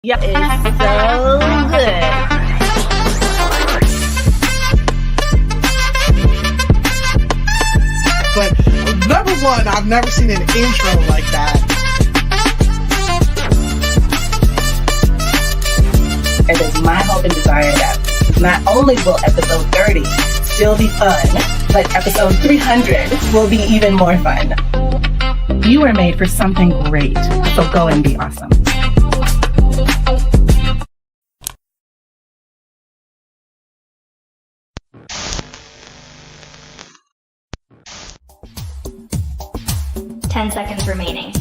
Yeah, it's so good. But number one, I've never seen an intro like that. It is my hope and desire that not only will episode 30 still be fun, but episode 300 will be even more fun. You were made for something great, so go and be awesome. Ten seconds remaining.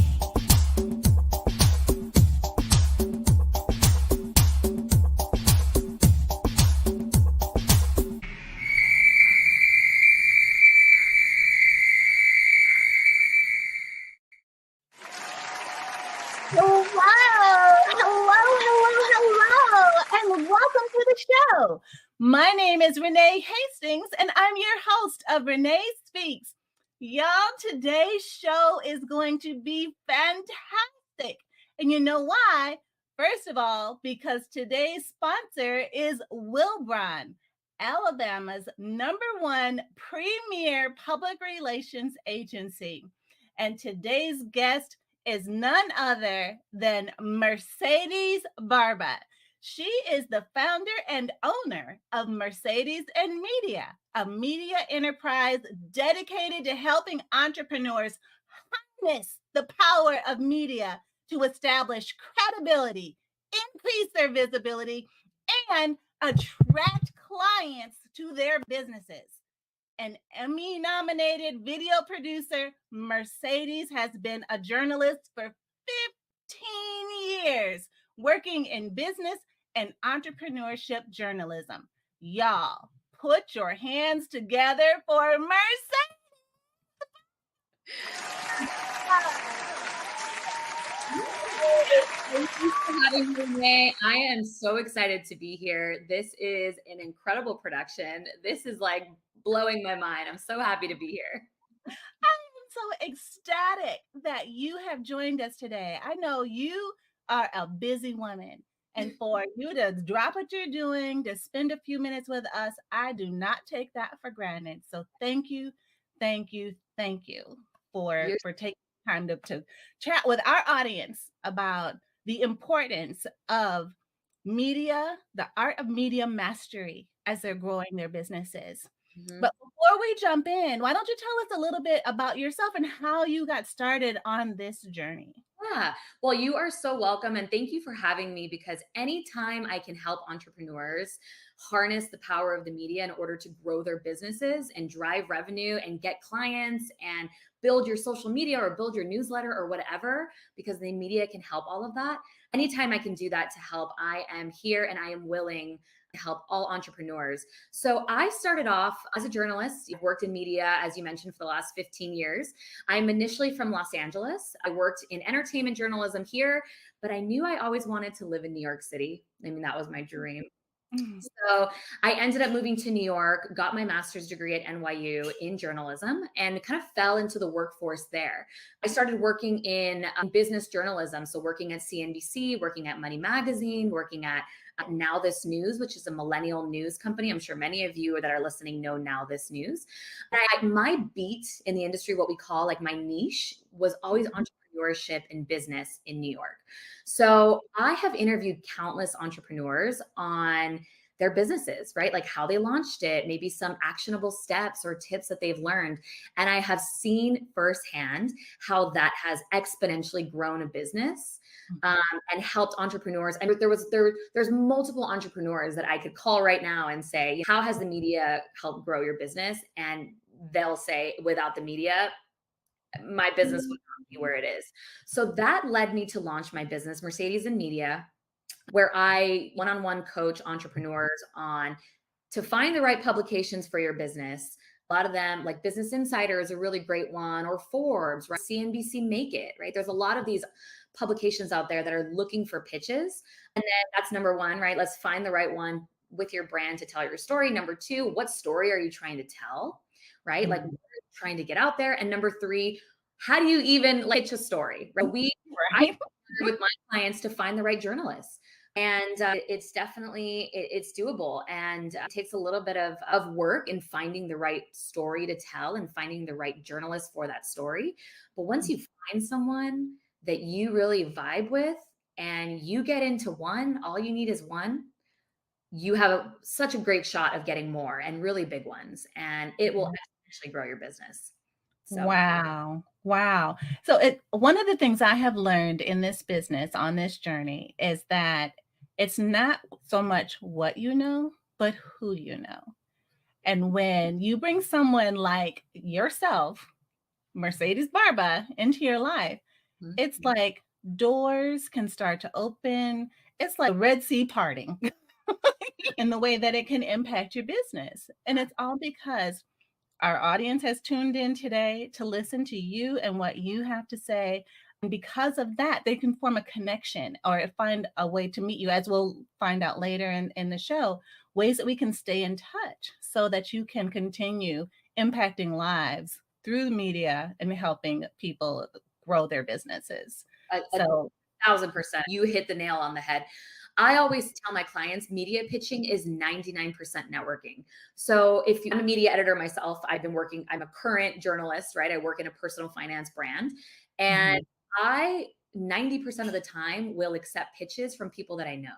And welcome to the show. My name is Renee Hastings, and I'm your host of Renee Speaks. Y'all, today's show is going to be fantastic. And you know why? First of all, because today's sponsor is Wilbron, Alabama's #1 premier public relations agency. And today's guest is none other than Mercedes Barba. She is the founder and owner of Mercedes and Media, a media enterprise dedicated to helping entrepreneurs harness the power of media to establish credibility, increase their visibility, and attract clients to their businesses. An Emmy-nominated video producer, Mercedes has been a journalist for 15 years, working in business and entrepreneurship journalism. Y'all, put your hands together for Mercedes. Thank you for having me, Renee. I am so excited to be here. This is an incredible production. This is like blowing my mind. I'm so happy to be here. I'm so ecstatic that you have joined us today. I know you are a busy woman. And for you to drop what you're doing, to spend a few minutes with us, I do not take that for granted. So thank you for taking time to chat with our audience about the importance of media, the art of media mastery as they're growing their businesses. Mm-hmm. But before we jump in, why don't you tell us a little bit about yourself and how you got started on this journey? Yeah, well, you are so welcome. And thank you for having me, because anytime I can help entrepreneurs harness the power of the media in order to grow their businesses and drive revenue and get clients and build your social media or build your newsletter or whatever, because the media can help all of that. Anytime I can do that to help, I am here and I am willing to help all entrepreneurs. So I started off as a journalist. I've worked in media, as you mentioned, for the last 15 years. I'm initially from Los Angeles. I worked in entertainment journalism here, but I knew I always wanted to live in New York City. I mean, that was my dream. So I ended up moving to New York, got my master's degree at NYU in journalism, and kind of fell into the workforce there. I started working in business journalism. So working at CNBC, working at Money Magazine, working at Now This News, which is a millennial news company. I'm sure many of you that are listening know Now This News. My beat in the industry, what we call like my niche, was always entrepreneurship and business in New York. So I have interviewed countless entrepreneurs on their businesses, right? Like how they launched it, maybe some actionable steps or tips that they've learned. And I have seen firsthand how that has exponentially grown a business and helped entrepreneurs. And there's multiple entrepreneurs that I could call right now and say, how has the media helped grow your business? And they'll say, without the media, my business would not be where it is. So that led me to launch my business, Mercedes and Media, where I one-on-one coach entrepreneurs on to find the right publications for your business. A lot of them, like Business Insider is a really great one, or Forbes, right? CNBC Make It, right? There's a lot of these publications out there that are looking for pitches. And then that's number one, right? Let's find the right one with your brand to tell your story. Number two, what story are you trying to tell, right? Like what are you trying to get out there? And number three, how do you even pitch a story, right? with my clients to find the right journalists. And it's definitely, it's doable, and it takes a little bit of work in finding the right story to tell and finding the right journalist for that story. But once you find someone that you really vibe with and you get into one, all you need is one, you have such a great shot of getting more and really big ones, and it will exponentially grow your business. So Wow. Wow. So one of the things I have learned in this business on this journey is that it's not so much what you know, but who you know. And when you bring someone like yourself, Mercedes Barba, into your life, it's like doors can start to open. It's like the Red Sea parting in the way that it can impact your business. And it's all because our audience has tuned in today to listen to you and what you have to say. And because of that, they can form a connection or find a way to meet you, as we'll find out later in the show, ways that we can stay in touch so that you can continue impacting lives through the media and helping people grow their businesses. So 1,000%. You hit the nail on the head. I always tell my clients media pitching is 99% networking. So if I'm a media editor myself, I'm a current journalist, right? I work in a personal finance brand, and I 90% of the time will accept pitches from people that I know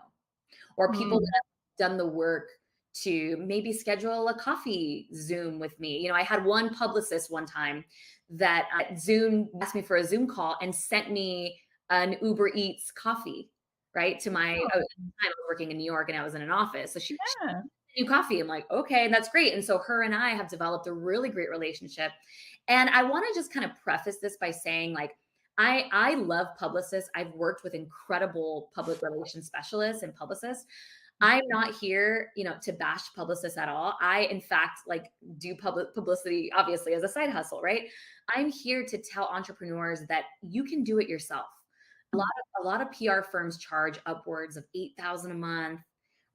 or people that have done the work to maybe schedule a coffee Zoom with me. You know, I had one publicist one time that Zoom asked me for a Zoom call and sent me an Uber Eats coffee, right? To my, I was working in New York and I was in an office. So she yeah. you coffee. I'm like, okay, that's great. And so her and I have developed a really great relationship. And I want to just kind of preface this by saying, like, I love publicists. I've worked with incredible public relations specialists and publicists. I'm not here, to bash publicists at all. I, in fact, like do publicity, obviously, as a side hustle, right? I'm here to tell entrepreneurs that you can do it yourself. A lot of PR firms charge upwards of $8,000 a month,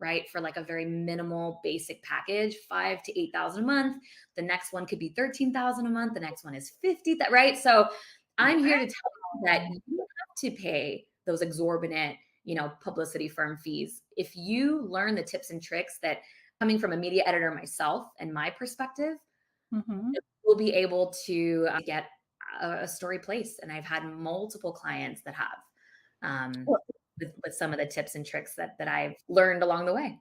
right? For like a very minimal basic package, 5 to 8,000 a month. The next one could be 13,000 a month. The next one is 50, right? So I'm here to tell you that you have to pay those exorbitant, publicity firm fees. If you learn the tips and tricks that, coming from a media editor myself and my perspective, we'll be able to get a story placed. And I've had multiple clients that have, with some of the tips and tricks that I've learned along the way.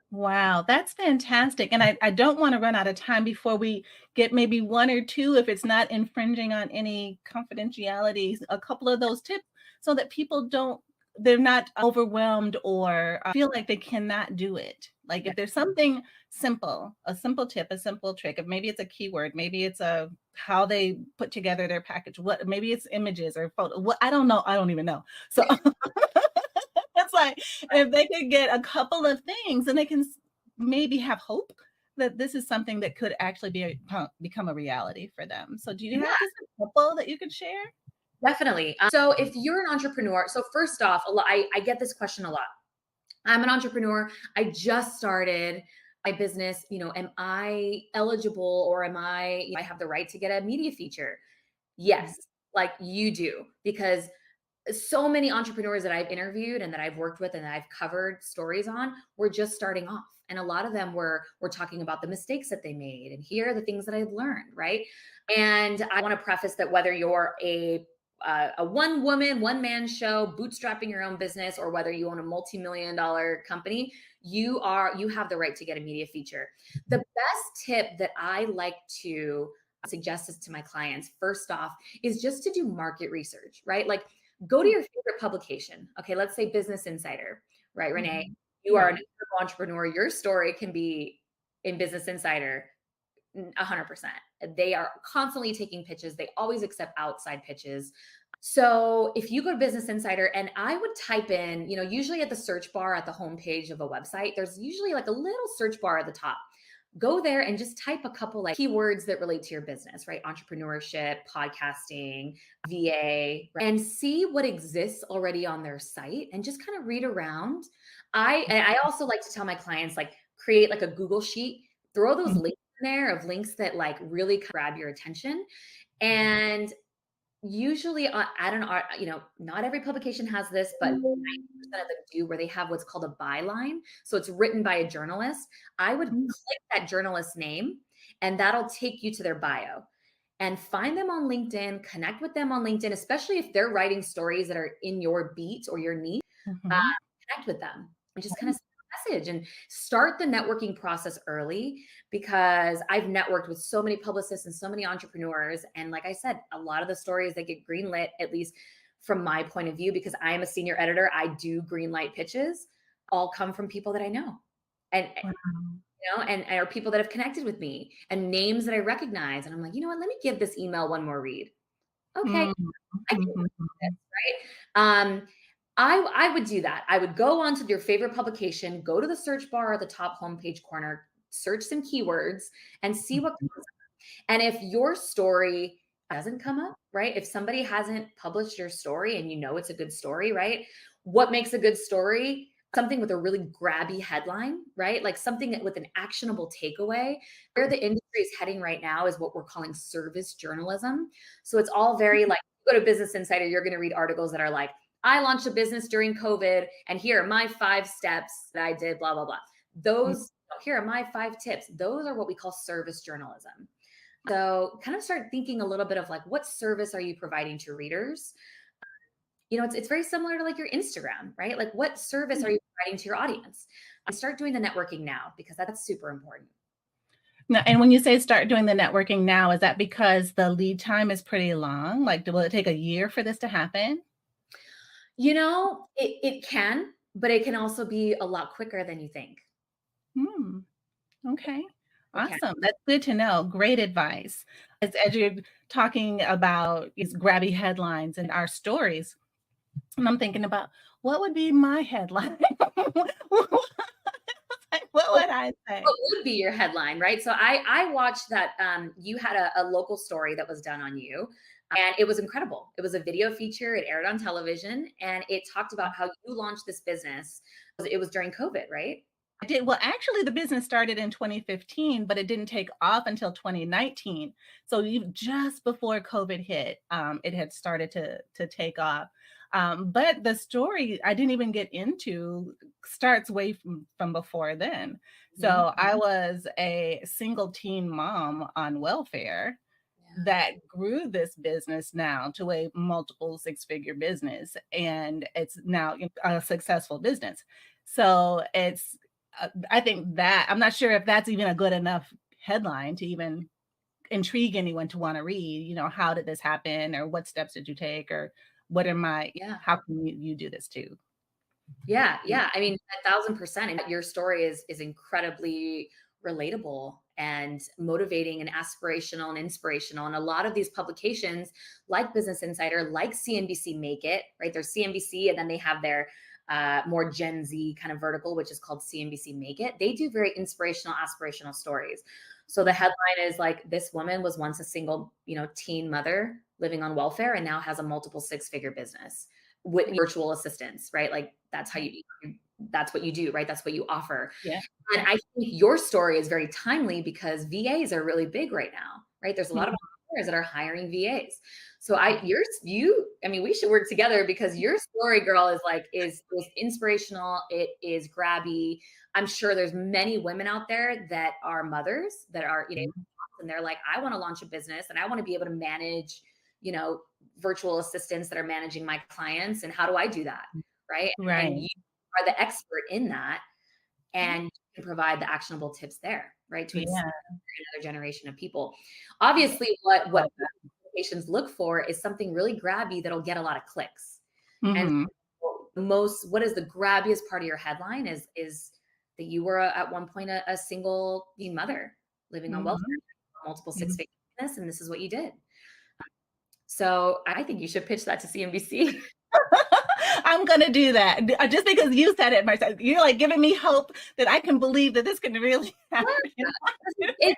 Wow, that's fantastic. And I don't want to run out of time before we get maybe one or two, if it's not infringing on any confidentialities, a couple of those tips so that people they're not overwhelmed or feel like they cannot do it. Like if there's something simple, a simple tip, a simple trick, if maybe it's a keyword, maybe it's how they put together their package, maybe it's images or photo, I don't know. I don't even know. So it's like if they could get a couple of things, then they can maybe have hope that this is something that could actually become a reality for them. So do you have just a couple that you could share? Definitely. So if you're an entrepreneur, so first off, I get this question a lot. I'm an entrepreneur. I just started my business. Am I eligible, or I have the right to get a media feature? Yes, like you do, because so many entrepreneurs that I've interviewed and that I've worked with and that I've covered stories on were just starting off. And a lot of them were talking about the mistakes that they made. And here are the things that I've learned, right? And I want to preface that whether you're a one woman, one man show, bootstrapping your own business, or whether you own a multi-million-dollar company, you have the right to get a media feature. The best tip that I like to suggest to my clients, first off, is just to do market research, right? Like, go to your favorite publication. Okay, let's say Business Insider, right? Renee, you are an entrepreneur. Your story can be in Business Insider 100%. They are constantly taking pitches. They always accept outside pitches. So if you go to Business Insider, and I would type in, usually at the search bar at the homepage of a website, there's usually like a little search bar at the top. Go there and just type a couple like keywords that relate to your business, right? Entrepreneurship, podcasting, VA, right? And see what exists already on their site and just kind of read around. I also like to tell my clients, like, create like a Google sheet, throw those links in there of links that like really grab your attention, and Usually at an art, not every publication has this, but 90% of them do, where they have what's called a byline. So it's written by a journalist. I would click that journalist's name, and that'll take you to their bio. And find them on LinkedIn, connect with them on LinkedIn, especially if they're writing stories that are in your beat or your niche. Connect with them and just kind of send a message and start the networking process early, because I've networked with so many publicists and so many entrepreneurs. And like I said, a lot of the stories that get greenlit, at least from my point of view, because I am a senior editor, I do greenlight pitches, all come from people that I know. And and are people that have connected with me and names that I recognize. And I'm like, you know what, let me give this email one more read. Okay. I can do this, right? I would do that. I would go onto your favorite publication, go to the search bar at the top homepage corner, search some keywords and see what comes up. And if your story doesn't come up, right? If somebody hasn't published your story and you know it's a good story, right? What makes a good story? Something with a really grabby headline, right? Like something with an actionable takeaway. Where the industry is heading right now is what we're calling service journalism. So it's all very like, you go to Business Insider, you're going to read articles that are like, I launched a business during COVID, and here are my 5 steps that I did, blah, blah, blah. Those, here are my 5 tips. Those are what we call service journalism. So kind of start thinking a little bit of like, what service are you providing to readers? It's very similar to like your Instagram, right? Like what service are you providing to your audience? And start doing the networking now, because that's super important. Now, and when you say start doing the networking now, is that because the lead time is pretty long? Like, will it take a year for this to happen? It can, but it can also be a lot quicker than you think. Okay. Awesome. That's good to know. Great advice. As you're talking about these grabby headlines and our stories, and I'm thinking about what would be my headline? What would I say? What would be your headline, right? So I watched that you had a local story that was done on you, and it was incredible. It was a video feature. It aired on television, and it talked about how you launched this business. It was during COVID, right? I did. Well, actually, the business started in 2015, but it didn't take off until 2019. So just before COVID hit, it had started to take off. But the story I didn't even get into starts way from before then. So I was a single teen mom on welfare that grew this business now to a multiple 6-figure business, and it's now a successful business. So I think that I'm not sure if that's even a good enough headline to even intrigue anyone to want to read, how did this happen, or what steps did you take, or what are how can you do this too? Yeah. I mean, 1,000%. And your story is incredibly relatable and motivating and aspirational and inspirational. And a lot of these publications like Business Insider, like CNBC Make It, right? There's CNBC, and then they have their more Gen Z kind of vertical, which is called CNBC Make It. They do very inspirational, aspirational stories. So the headline is like, this woman was once a single, teen mother living on welfare and now has a multiple 6-figure business with virtual assistants, right? Like that's what you do, right? That's what you offer. Yeah. And I think your story is very timely because VAs are really big right now, right? There's a lot of entrepreneurs that are hiring VAs. So we should work together, because your story, girl, is inspirational. It is grabby. I'm sure there's many women out there that are mothers that are, and they're like, I want to launch a business and I want to be able to manage, virtual assistants that are managing my clients. And how do I do that? Right. Right. And you are the expert in that, and you can provide the actionable tips there, right? To inspire another generation of people. Obviously, what publications look for is something really grabby that'll get a lot of clicks. And what is the grabbiest part of your headline is that you were at one point a single mother living on welfare, multiple 6-figure business, and this is what you did. So I think you should pitch that to CNBC. I'm going to do that just because you said it, myself. You're like giving me hope that I can believe that this can really happen. It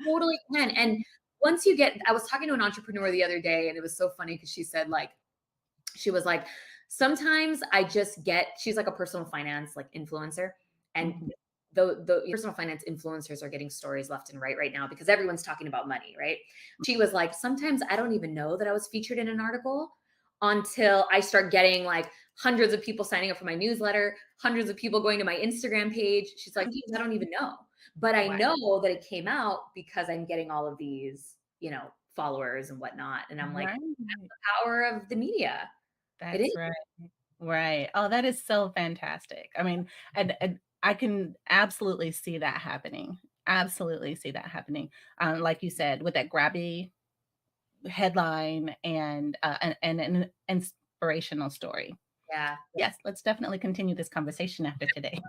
totally can. And once I was talking to an entrepreneur the other day, and it was so funny because she said she was like, sometimes I just she's like a personal finance influencer. And the personal finance influencers are getting stories left and right now because everyone's talking about money, right? She was like, sometimes I don't even know that I was featured in an article until I start getting like hundreds of people signing up for my newsletter, hundreds of people going to my Instagram page. She's like, I don't even know. But I know that it came out because I'm getting all of these, followers and whatnot. And I'm like, Right. that's the power of the media. It That's is. right. Right. Oh, that is so fantastic. I mean, and I can absolutely see that happening. Absolutely see that happening. Like you said, with that grabby headline and an inspirational story. Yeah. Yes, let's definitely continue this conversation after today.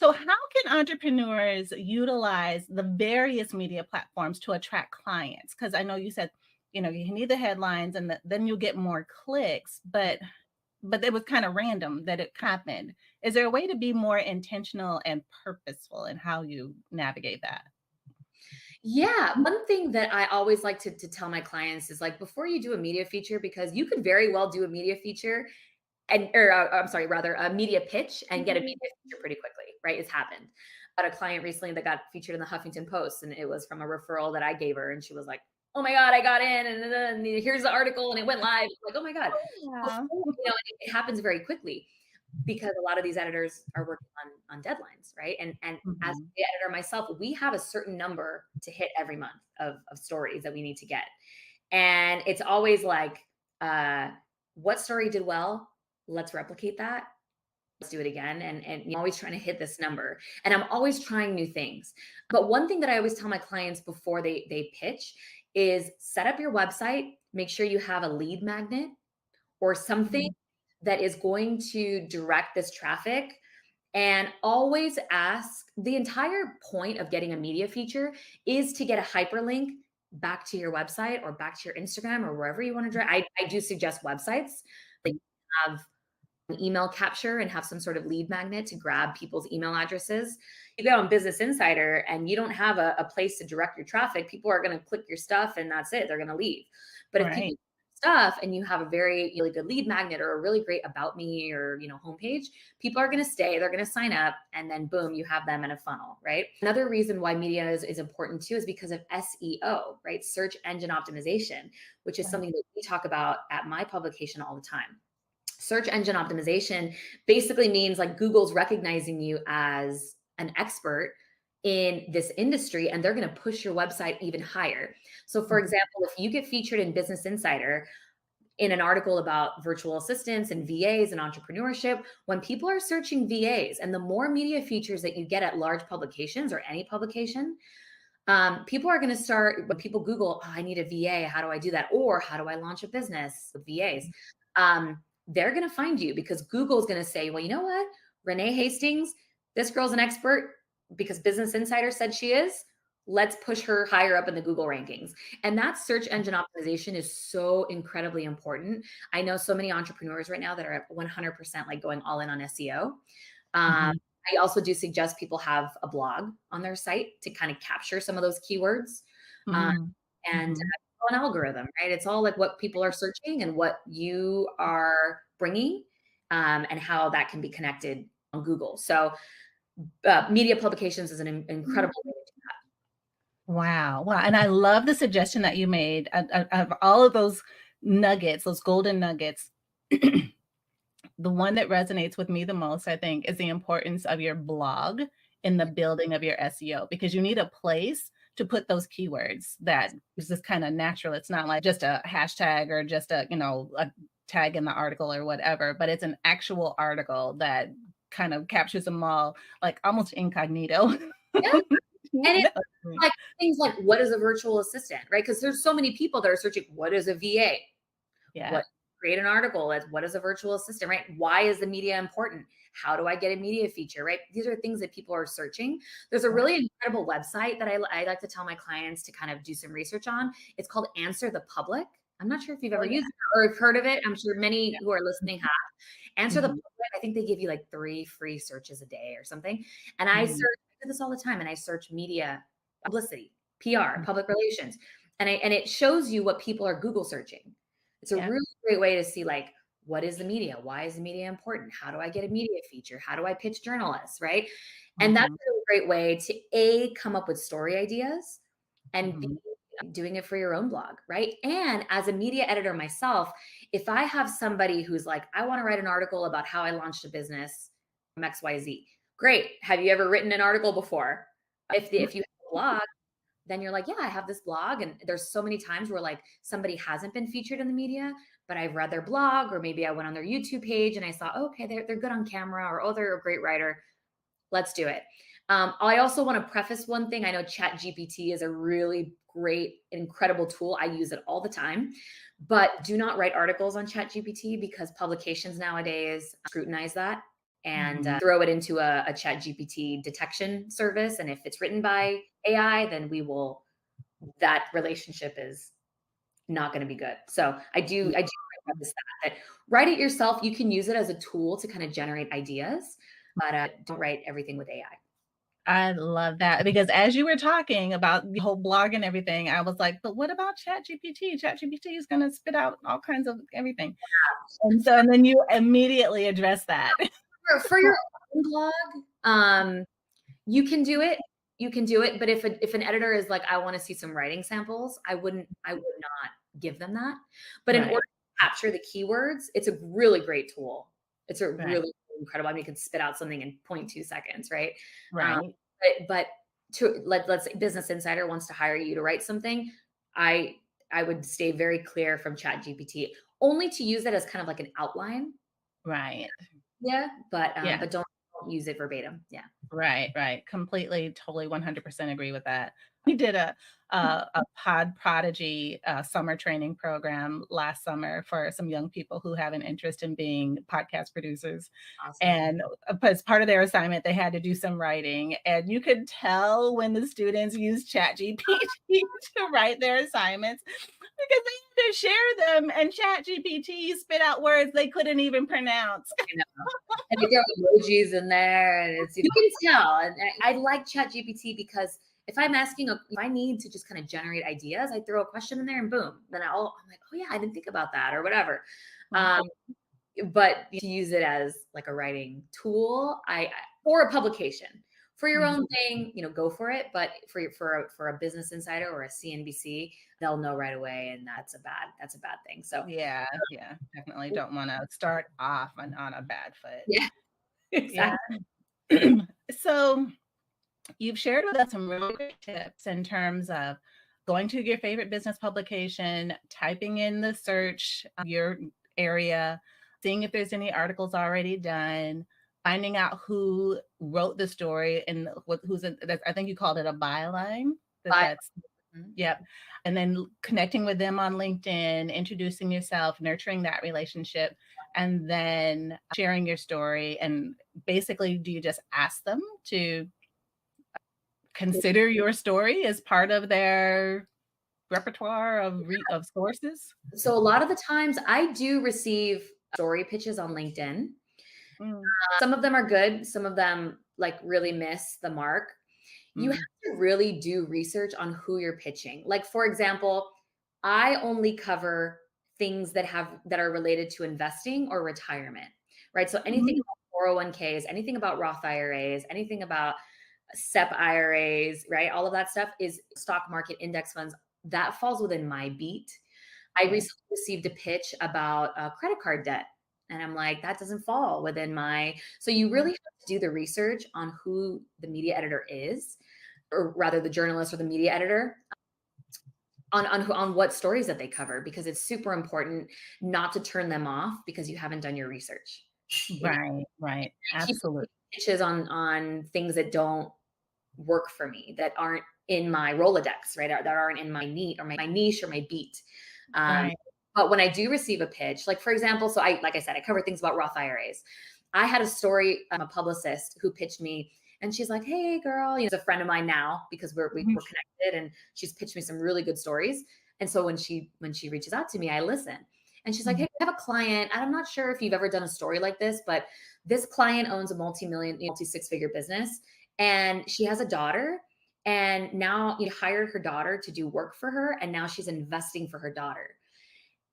So, how can entrepreneurs utilize the various media platforms to attract clients? Because I know you said, you need the headlines and then you'll get more clicks, but it was kind of random that it happened. Is there a way to be more intentional and purposeful in how you navigate that? Yeah. One thing that I always like to tell my clients is like, before you do a media feature, because you could very well do a media feature I'm sorry, rather a media pitch and get a media feature pretty quickly, right? It's happened. I had a client recently that got featured in the Huffington Post, and it was from a referral that I gave her, and she was like, "Oh my God, I got in, and here's the article, and it went live." Like, "Oh my God!" Yeah. Before, it happens very quickly because a lot of these editors are working on deadlines, right? And as Mhm. the editor myself, we have a certain number to hit every month of stories that we need to get, and it's always like, what story did well? Let's replicate that. Let's do it again. And you're always trying to hit this number. And I'm always trying new things. But one thing that I always tell my clients before they pitch is set up your website, make sure you have a lead magnet or something that is going to direct this traffic. And always ask, the entire point of getting a media feature is to get a hyperlink back to your website or back to your Instagram or wherever you want to drive. I do suggest websites. Like have an email capture and have some sort of lead magnet to grab people's email addresses. You go on Business Insider and you don't have a place to direct your traffic, people are going to click your stuff and that's it. They're going to leave. But if Right. people stuff and you have a very really good lead magnet or a really great about me or homepage, people are going to stay, they're going to sign up, and then boom, you have them in a funnel, right? Another reason why media is important too is because of SEO, right? Search engine optimization, which is something that we talk about at my publication all the time. Search engine optimization basically means like Google's recognizing you as an expert in this industry and they're going to push your website even higher. So for example, if you get featured in Business Insider in an article about virtual assistants and VAs and entrepreneurship, when people are searching VAs and the more media features that you get at large publications or any publication, people are going to start, when people Google, oh, I need a VA, how do I do that? Or how do I launch a business with VAs? They're going to find you because Google's going to say, well, you know what? Renee Hastings, this girl's an expert because Business Insider said she is. Let's push her higher up in the Google rankings. And that search engine optimization is so incredibly important. I know so many entrepreneurs right now that are at 100% like going all in on SEO. I also do suggest people have a blog on their site to kind of capture some of those keywords. And an algorithm, right? It's all like what people are searching and what you are bringing, and how that can be connected on Google. So media publications is an incredible way to do that. Wow. Wow. And I love the suggestion that you made of all of those nuggets, those golden nuggets. The one that resonates with me the most, I think, is the importance of your blog in the building of your SEO, because you need a place to put those keywords that is just kind of natural. It's not like just a hashtag or just a tag in the article or whatever, but it's an actual article that kind of captures them all, like almost incognito. Yeah. And it's like things like, what is a virtual assistant, right? Because there's so many people that are searching, what is a VA? Yeah. What, create an article as what is a virtual assistant, right? Why is the media important? How do I get a media feature, right? These are things that people are searching. There's a really incredible website that I like to tell my clients to kind of do some research on. It's called Answer the Public. I'm not sure if you've ever used it or have heard of it. I'm sure many who are listening have. Answer the Public. I think they give you like 3 free searches a day or something. And I do this all the time, and I search media, publicity, PR, public relations, and it shows you what people are Google searching. It's a really great way to see like What is the media? Why is the media important? How do I get a media feature? How do I pitch journalists? Right. And that's a really great way to A, come up with story ideas, and B, doing it for your own blog. Right. And as a media editor myself, if I have somebody who's like, I want to write an article about how I launched a business from XYZ. Great. Have you ever written an article before? If you have a blog, then you're like, yeah, I have this blog. And there's so many times where like somebody hasn't been featured in the media, but I've read their blog, or maybe I went on their YouTube page and I saw, okay, they're good on camera, or, oh, they're a great writer. Let's do it. I also want to preface one thing. I know ChatGPT is a really great, incredible tool. I use it all the time, but do not write articles on ChatGPT, because publications nowadays scrutinize that and throw it into a ChatGPT detection service. And if it's written by AI, then that relationship is not going to be good. So I do preface that write it yourself. You can use it as a tool to kind of generate ideas, but don't write everything with AI. I love that, because as you were talking about the whole blog and everything, I was like, but what about ChatGPT? ChatGPT is going to spit out all kinds of everything. And then you immediately address that. For your own blog, you can do it. But if an editor is like, I want to see some writing samples, I would not give them that. But in order to capture the keywords, it's a really great tool. It's a really incredible. I mean, you can spit out something in 0.2 seconds, right? Right. But let's say Business Insider wants to hire you to write something, I would stay very clear from ChatGPT, only to use it as kind of like an outline. Right. Yeah, but don't use it verbatim. Yeah. Right. Completely, totally, 100% agree with that. We did a Pod Prodigy summer training program last summer for some young people who have an interest in being podcast producers. Awesome. And as part of their assignment, they had to do some writing. And you could tell when the students used ChatGPT to write their assignments, because they had to share them, and ChatGPT spit out words they couldn't even pronounce. And they throw emojis in there, and you can tell. And I like ChatGPT because if I'm asking, if I need to just kind of generate ideas, I throw a question in there and boom, then I'm like, oh yeah, I didn't think about that, or whatever. But to use it as like a writing tool, or a publication for your own thing, go for it. But for a Business Insider or a CNBC, they'll know right away, and that's a bad thing. So yeah, definitely don't want to start off on a bad foot. Yeah, exactly. Yeah. So you've shared with us some really great tips in terms of going to your favorite business publication, typing in the search your area, seeing if there's any articles already done, finding out who wrote the story and I think you called it a byline. Yep. And then connecting with them on LinkedIn, introducing yourself, nurturing that relationship, and then sharing your story. And basically, do you just ask them to consider your story as part of their repertoire of sources? So a lot of the times I do receive story pitches on LinkedIn. Some of them are good. Some of them like really miss the mark. You have to really do research on who you're pitching. Like, for example, I only cover things that are related to investing or retirement, right? So anything about 401ks, anything about Roth IRAs, anything about SEP IRAs, right? All of that stuff is stock market index funds. That falls within my beat. I recently received a pitch about credit card debt. And I'm like, that doesn't fall within so you really have to do the research on who the media editor is, or rather the journalist or the media editor, on what stories that they cover, because it's super important not to turn them off because you haven't done your research. Right. Absolutely. Pitches on things that don't work for me, that aren't in my Rolodex, right? That aren't in my niche or my beat. But when I do receive a pitch, like for example, so like I said, I cover things about Roth IRAs. I had a story, a publicist who pitched me, and she's like, hey girl, she's a friend of mine now because we're connected, and she's pitched me some really good stories. And so when she reaches out to me, I listen. And she's like, hey, I have a client. I'm not sure if you've ever done a story like this, but this client owns a multi-six-figure business, and she has a daughter, and now you hired her daughter to do work for her, and now she's investing for her daughter.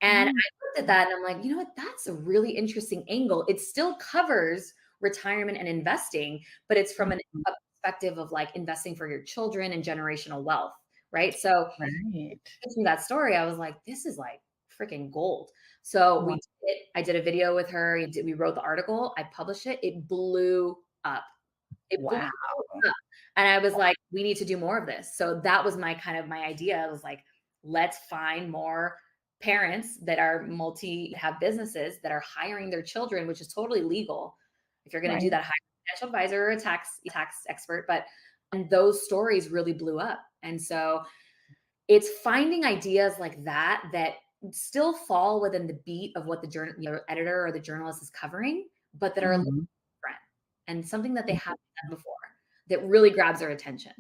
And I Mm. looked at that and I'm like, you know what? That's a really interesting angle. It still covers retirement and investing, but it's from Mhm. a perspective of like investing for your children and generational wealth. Right. So Right. from that story, I was like, this is like freaking gold. So Wow. I did a video with her. We wrote the article. I published it. It blew up. It blew Wow. up. And I was like, we need to do more of this. So that was my kind of my idea. I was like, let's find more parents that are have businesses that are hiring their children, which is totally legal. If you're going to do Right. that, hire a financial advisor or a tax expert. But and those stories really blew up. And so it's finding ideas like that that still fall within the beat of what the editor or the journalist is covering, but that are a little Mhm. different and something that they haven't done before that really grabs their attention.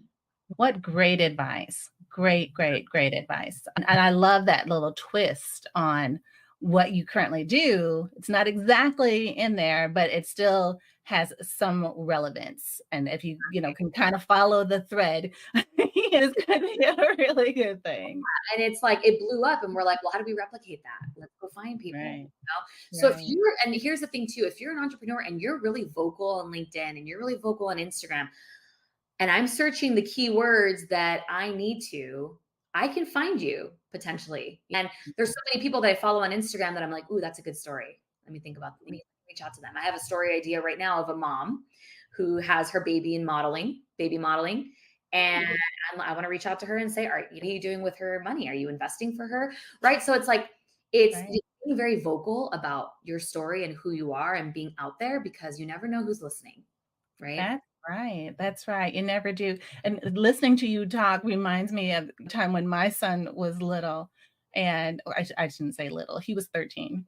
What great advice. Great, great, great advice. And I love that little twist on what you currently do. It's not exactly in there, but it still has some relevance. And if you, can kind of follow the thread, it's going to be a really good thing. And it's like it blew up, and we're like, well, how do we replicate that? Let's go find people. Right. So Right. and here's the thing too, if you're an entrepreneur and you're really vocal on LinkedIn and you're really vocal on Instagram, and I'm searching the keywords that I need to, I can find you potentially. And there's so many people that I follow on Instagram that I'm like, ooh, that's a good story. Let me think about, let me reach out to them. I have a story idea right now of a mom who has her baby in baby modeling. And I want to reach out to her and say, what are you doing with her money? Are you investing for her? Right. So it's like, it's Right. being very vocal about your story and who you are and being out there because you never know who's listening. Right. That's right. That's right. You never do. And listening to you talk reminds me of the time when my son was little. And I shouldn't say little, he was 13,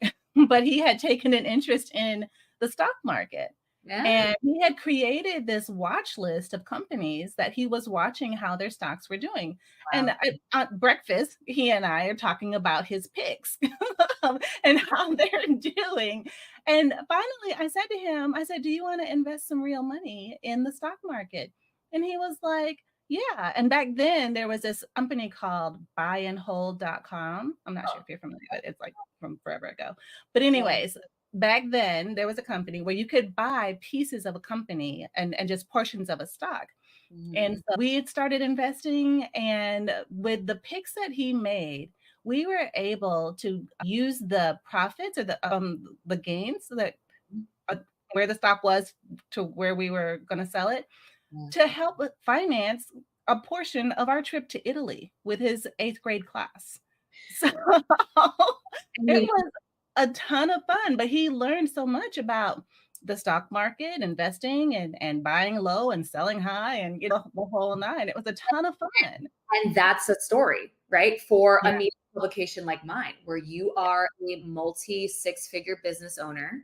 but he had taken an interest in the stock market. Yeah. And he had created this watch list of companies that he was watching how their stocks were doing. And Wow. at breakfast, he and I are talking about his picks and how they're doing. And finally, I said to him, I said, "Do you want to invest some real money in the stock market?" And he was like, "Yeah." And back then, there was this company called buyandhold.com. I'm not sure if you're familiar with it. It's like from forever ago. But, Yeah. anyways, back then, there was a company where you could buy pieces of a company and just portions of a stock. And Mhm. so we had started investing, and with the picks that he made, we were able to use the profits or the gains that uh, where the stock was to where we were going to sell it Yeah. to help with finance a portion of our trip to Italy with his 8th grade class. So I it mean, was a ton of fun, but he learned so much about the stock market, investing and buying low and selling high and the whole nine. It was a ton of fun. and that's a story, right? For a Yeah. media publication like mine, where you are a multi six-figure business owner,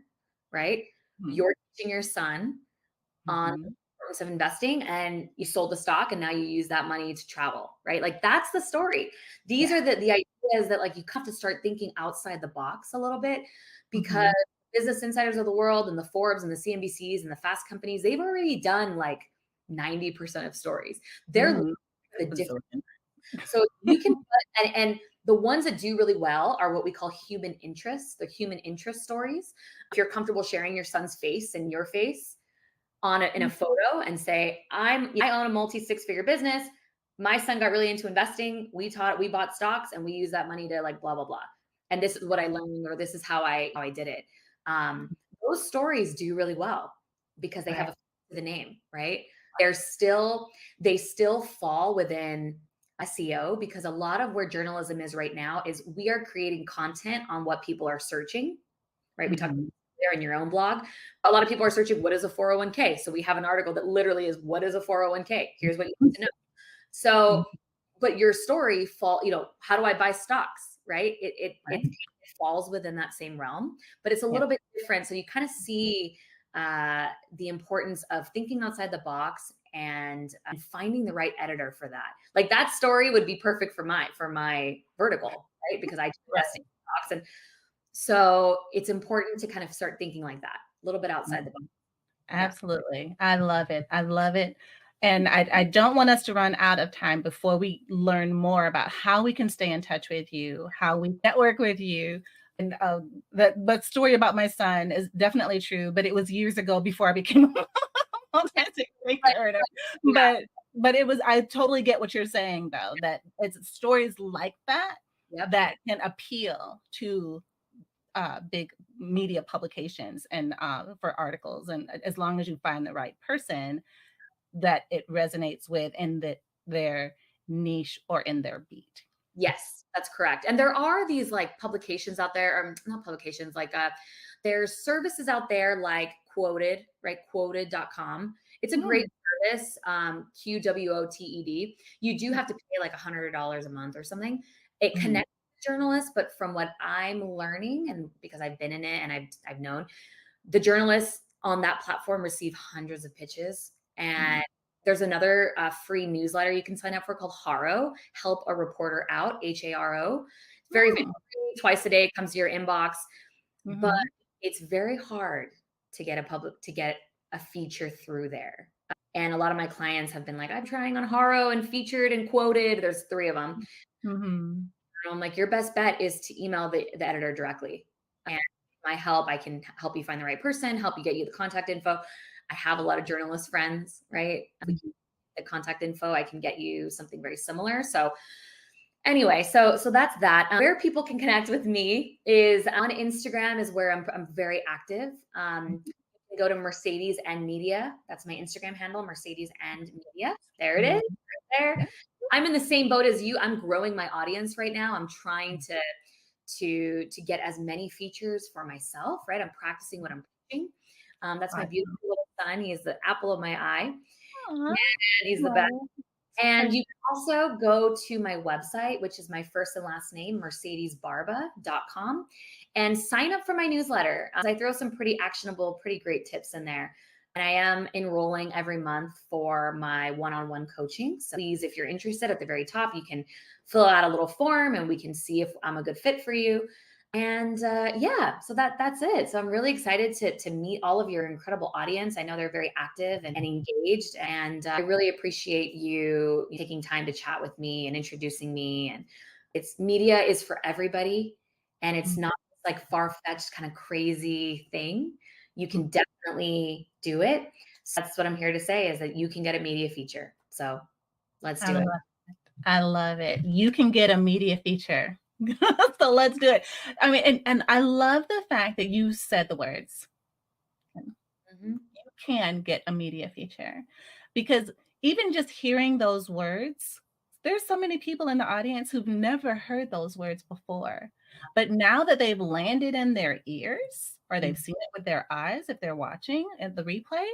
right? Mhm. You're teaching your son on the Mhm. importance of investing, and you sold the stock, and now you use that money to travel, right? Like that's the story. These Yeah. are the ideas that like you have to start thinking outside the box a little bit because Mhm. business insiders of the world and the Forbes and the CNBCs and the fast companies, they've already done like 90% of stories. They're looking Mhm. for the different. Bazillion. So you can put, and the ones that do really well are what we call human interests, the human interest stories. If you're comfortable sharing your son's face and your face in a Mhm. photo and say, I own a multi six-figure business. My son got really into investing. We bought stocks and we use that money to like blah, blah, blah. And this is what I learned, or this is how I did it. Um, those stories do really well because they Right. have the name, right? They still fall within SEO because a lot of where journalism is right now is we are creating content on what people are searching, right? We talked Mhm. there in your own blog. A lot of people are searching what is a 401k. So we have an article that literally is what is a 401k? Here's what you need to know. So, Mhm. but your story how do I buy stocks? Right? It Right. falls within that same realm, but it's a Yeah. little bit different. So you kind of see the importance of thinking outside the box and finding the right editor for that. Like that story would be perfect for my vertical, right? Because I do investing Right. in stocks, and so it's important to kind of start thinking like that, a little bit outside the box. Yeah. Absolutely. I love it. I love it. And I don't want us to run out of time before we learn more about how we can stay in touch with you, how we network with you. And the story about my son is definitely true, but it was years ago before I became authentic creator. Yeah. But it was, I totally get what you're saying though, that it's stories like that Yep. that can appeal to big media publications and for articles. And as long as you find the right person that it resonates with in their niche or in their beat. Yes, that's correct. And there are these like publications out there, or not publications, like there's services out there like Quoted, right? Quoted.com. It's a great service, QWOTED. You do have to pay like $100 a month or something. It connects journalists, but from what I'm learning, and because I've been in it and I've known, the journalists on that platform receive hundreds of pitches. And there's another free newsletter you can sign up for called Haro, Help a Reporter Out, HARO. It's very free, twice a day. It comes to your inbox, but it's very hard to get a feature through there. And a lot of my clients have been like, I'm trying on Haro and Featured and Quoted. There's 3 of them. And I'm like, your best bet is to email the editor directly. And my help, I can help you find the right person, help you get you the contact info. I have a lot of journalist friends, right? The contact info, I can get you something very similar. So anyway, so that's that. Where people can connect with me is on Instagram, is where I'm very active. You can go to Mercedes and Media. That's my Instagram handle, Mercedes and Media. There it is, right there. I'm in the same boat as you. I'm growing my audience right now. I'm trying to get as many features for myself, right? I'm practicing what I'm preaching. That's my beautiful little son. He is the apple of my eye. And he's the best. And you can also go to my website, which is my first and last name, mercedesbarba.com, and sign up for my newsletter. I throw some pretty actionable, pretty great tips in there. And I am enrolling every month for my one-on-one coaching. So please, if you're interested, at the very top, you can fill out a little form and we can see if I'm a good fit for you. And yeah, so that's it. So I'm really excited to meet all of your incredible audience. I know they're very active and engaged, and I really appreciate you taking time to chat with me and introducing me. And media is for everybody, and it's not like far-fetched kind of crazy thing. You can definitely do it. So that's what I'm here to say, is that you can get a media feature. So let's do it. I love it. You can get a media feature. So let's do it. I mean, and I love the fact that you said the words. You can get a media feature, because even just hearing those words, there's so many people in the audience who've never heard those words before. But now that they've landed in their ears, or they've seen it with their eyes, if they're watching at the replay,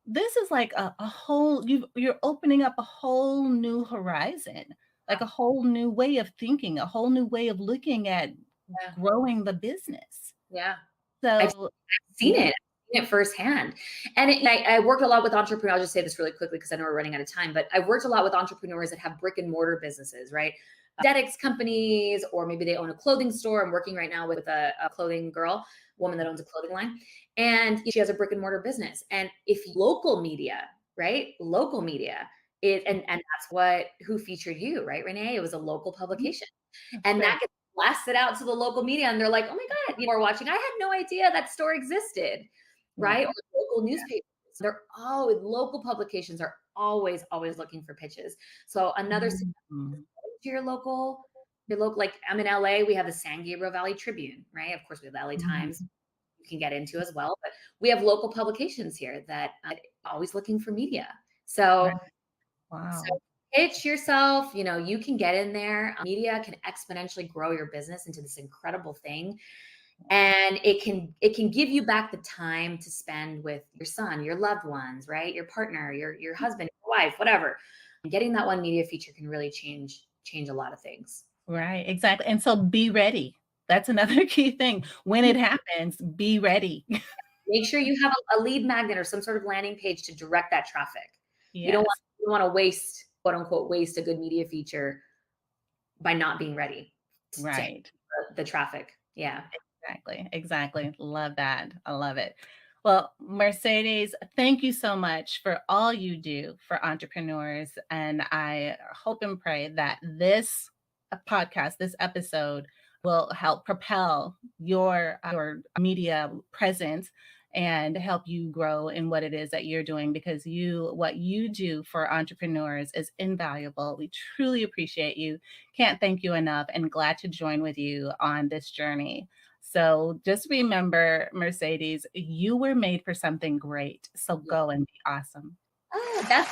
this is like a whole, you're opening up a whole new horizon, like a whole new way of thinking, a whole new way of looking at growing the business. Yeah. So I've seen it. I've seen it firsthand. And I worked a lot with entrepreneurs. I'll just say this really quickly because I know we're running out of time, but I've worked a lot with entrepreneurs that have brick and mortar businesses, right? Aesthetics companies, or maybe they own a clothing store. I'm working right now with a clothing woman that owns a clothing line, and she has a brick and mortar business. And if local media, right? Local media and that's who featured you, right, Renee? It was a local publication. And that gets blasted out to the local media, and they're like, oh my God, you are watching. I had no idea that store existed, right? Or local newspapers. They're local publications are always looking for pitches. So another to your local, like I'm in LA, we have the San Gabriel Valley Tribune, right? Of course, we have the LA Times you can get into as well, but we have local publications here that are always looking for media. So, so pitch yourself, you can get in there. Media can exponentially grow your business into this incredible thing. And it can give you back the time to spend with your son, your loved ones, right? Your partner, your husband, your wife, whatever. Getting that one media feature can really change a lot of things. Right, exactly. And so be ready. That's another key thing. When it happens, be ready. Make sure you have a lead magnet or some sort of landing page to direct that traffic. Yes. You don't want to waste, quote unquote, waste a good media feature by not being ready to the traffic. Yeah. Exactly. Love that. I love it. Well, Mercedes, thank you so much for all you do for entrepreneurs. And I hope and pray that this podcast, this episode, will help propel your media presence and help you grow in what it is that you're doing, because what you do for entrepreneurs is invaluable. We truly appreciate you. Can't thank you enough, and glad to join with you on this journey. So just remember, Mercedes, you were made for something great. So Yeah. go and be awesome. Oh, that's